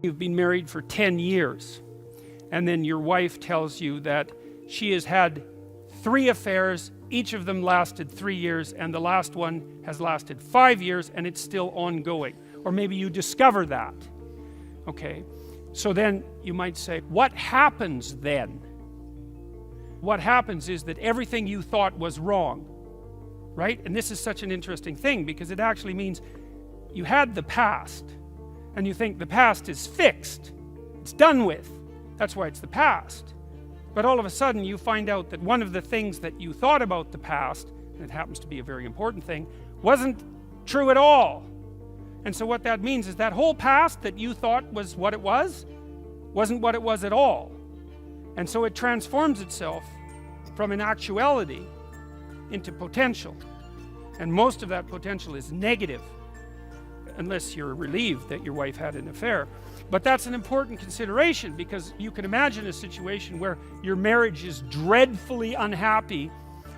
You've been married for 10 years, and then your wife tells you that she has had 3 affairs, each of them lasted 3 years, and the last one has lasted 5 years, and it's still ongoing. Or maybe you discover that. Okay, so then you might say, what happens then? What happens is that everything you thought was wrong, right? And this is such an interesting thing, because it actually means you had the past, and you think the past is fixed, it's done with, that's why it's the past. But all of a sudden you find out that one of the things that you thought about the past, and it happens to be a very important thing, wasn't true at all. And so what that means is that whole past that you thought was what it was, wasn't what it was at all. And so it transforms itself from an actuality into potential. And most of that potential is negative, unless you're relieved that your wife had an affair. But that's an important consideration, because you can imagine a situation where your marriage is dreadfully unhappy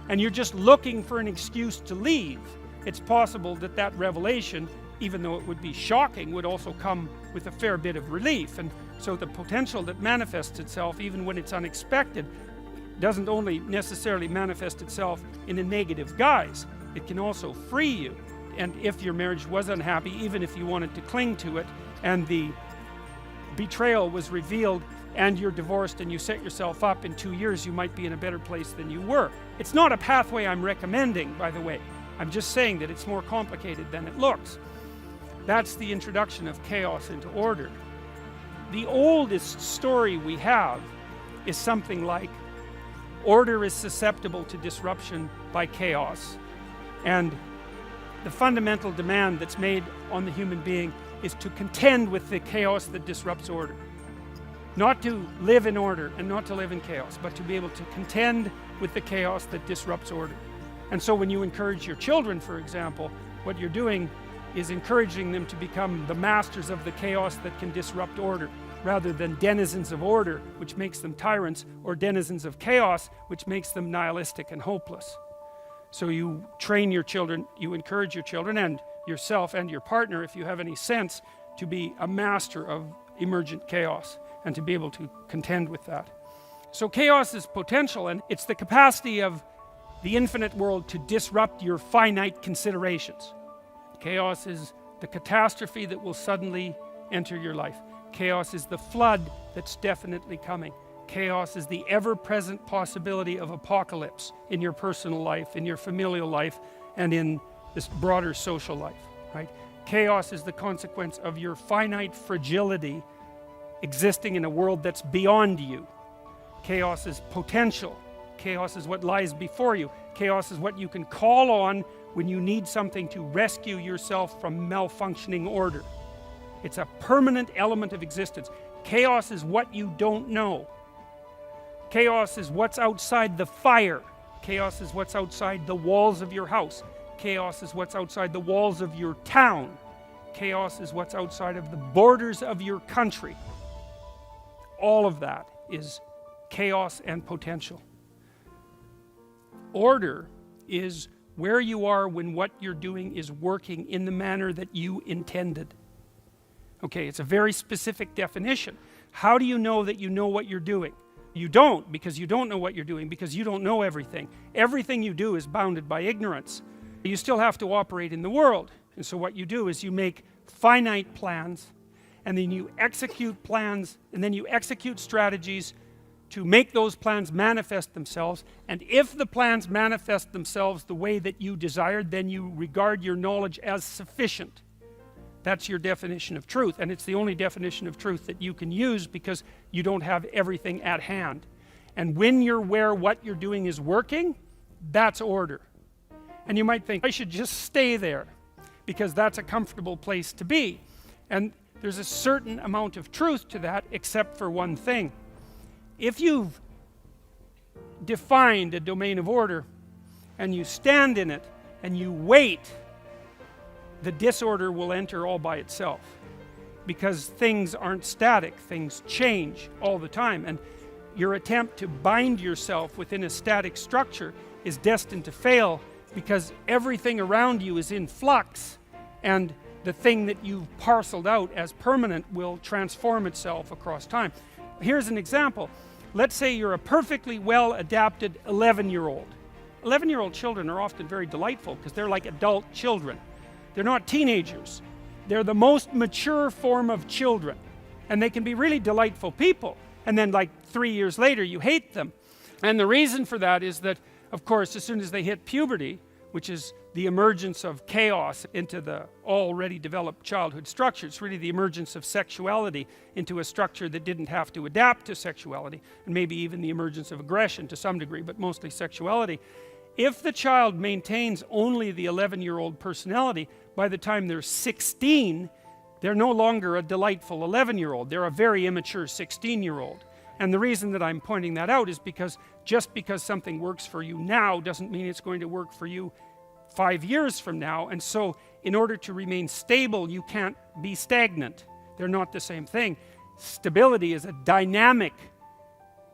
and you're just looking for an excuse to leave. It's possible that that revelation, even though it would be shocking, would also come with a fair bit of relief. And so the potential that manifests itself, even when it's unexpected, doesn't only necessarily manifest itself in a negative guise. It can also free you. And if your marriage was unhappy, even if you wanted to cling to it, and the betrayal was revealed, and you're divorced and you set yourself up, in 2 years you might be in a better place than you were. It's not a pathway I'm recommending, by the way. I'm just saying that it's more complicated than it looks. That's the introduction of chaos into order. The oldest story we have is something like, order is susceptible to disruption by chaos, and the fundamental demand that's made on the human being is to contend with the chaos that disrupts order. Not to live in order and not to live in chaos, but to be able to contend with the chaos that disrupts order. And so when you encourage your children, for example, what you're doing is encouraging them to become the masters of the chaos that can disrupt order, rather than denizens of order, which makes them tyrants, or denizens of chaos, which makes them nihilistic and hopeless. So you train your children, you encourage your children and yourself and your partner, if you have any sense, to be a master of emergent chaos and to be able to contend with that. So chaos is potential, and it's the capacity of the infinite world to disrupt your finite considerations. Chaos is the catastrophe that will suddenly enter your life. Chaos is the flood that's definitely coming. Chaos is the ever-present possibility of apocalypse in your personal life, in your familial life, and in this broader social life, right? Chaos is the consequence of your finite fragility existing in a world that's beyond you. Chaos is potential. Chaos is what lies before you. Chaos is what you can call on when you need something to rescue yourself from malfunctioning order. It's a permanent element of existence. Chaos is what you don't know. Chaos is what's outside the fire. Chaos is what's outside the walls of your house. Chaos is what's outside the walls of your town. Chaos is what's outside of the borders of your country. All of that is chaos and potential. Order is where you are when what you're doing is working in the manner that you intended. Okay, it's a very specific definition. How do you know that you know what you're doing? You don't, because you don't know what you're doing, because you don't know everything. Everything you do is bounded by ignorance. You still have to operate in the world. And so what you do is you make finite plans, and then you execute plans, and then you execute strategies to make those plans manifest themselves. And if the plans manifest themselves the way that you desired, then you regard your knowledge as sufficient. That's your definition of truth, and it's the only definition of truth that you can use, because you don't have everything at hand. And when you're where what you're doing is working, that's order. And you might think, I should just stay there, because that's a comfortable place to be. And there's a certain amount of truth to that, except for one thing. If you've defined a domain of order, and you stand in it, and you wait, the disorder will enter all by itself, because things aren't static, things change all the time, and your attempt to bind yourself within a static structure is destined to fail, because everything around you is in flux, and the thing that you've parceled out as permanent will transform itself across time. Here's an example. Let's say you're a perfectly well adapted 11-year-old. 11-year-old children are often very delightful because they're like adult children. They're not teenagers. They're the most mature form of children, and they can be really delightful people, and then like 3 years later you hate them. And the reason for that is that, of course, as soon as they hit puberty, which is the emergence of chaos into the already developed childhood structure, it's really the emergence of sexuality into a structure that didn't have to adapt to sexuality, and maybe even the emergence of aggression to some degree, but mostly sexuality. If the child maintains only the 11-year-old personality, by the time they're 16, they're no longer a delightful 11-year-old. They're a very immature 16-year-old. And the reason that I'm pointing that out is because just because something works for you now doesn't mean it's going to work for you 5 years from now. And so in order to remain stable, you can't be stagnant. They're not the same thing. Stability is a dynamic,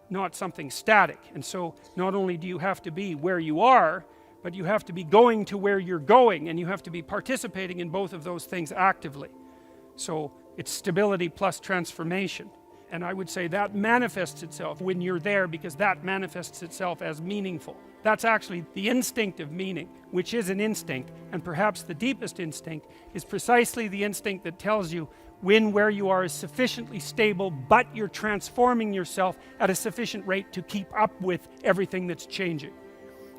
not something static. And so not only do you have to be where you are, but you have to be going to where you're going, and you have to be participating in both of those things actively. So it's stability plus transformation. And I would say that manifests itself when you're there, because that manifests itself as meaningful. That's actually the instinct of meaning, which is an instinct, and perhaps the deepest instinct is precisely the instinct that tells you when where you are is sufficiently stable, but you're transforming yourself at a sufficient rate to keep up with everything that's changing.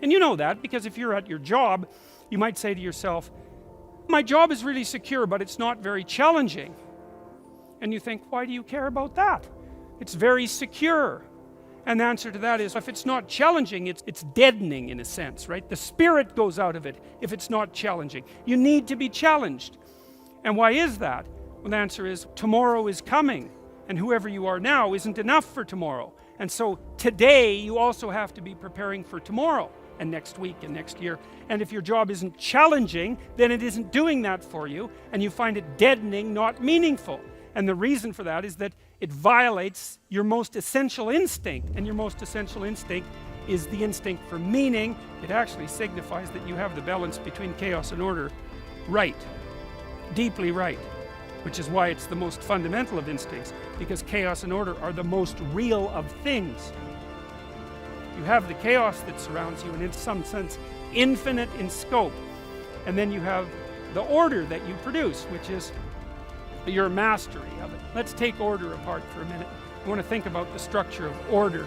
And you know that because if you're at your job, you might say to yourself, my job is really secure, but it's not very challenging. And you think, why do you care about that? It's very secure. And the answer to that is, if it's not challenging, it's deadening in a sense, right? The spirit goes out of it if it's not challenging. You need to be challenged. And why is that? Well, the answer is, tomorrow is coming, and whoever you are now isn't enough for tomorrow. And so today, you also have to be preparing for tomorrow, and next week, and next year. And if your job isn't challenging, then it isn't doing that for you, and you find it deadening, not meaningful. And the reason for that is that it violates your most essential instinct, and your most essential instinct is the instinct for meaning. It actually signifies that you have the balance between chaos and order right, deeply right, which is why it's the most fundamental of instincts, because chaos and order are the most real of things. You have the chaos that surrounds you, and in some sense infinite in scope, and then you have the order that you produce, which is your mastery of it. Let's take order apart for a minute. I want to think about the structure of order.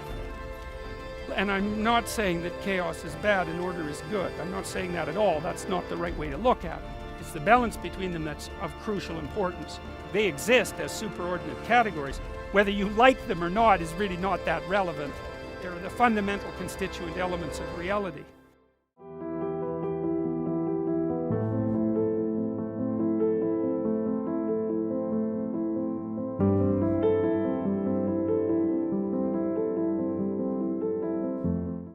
And I'm not saying that chaos is bad and order is good. I'm not saying that at all. That's not the right way to look at it. It's the balance between them that's of crucial importance. They exist as superordinate categories. Whether you like them or not is really not that relevant. They're the fundamental constituent elements of reality.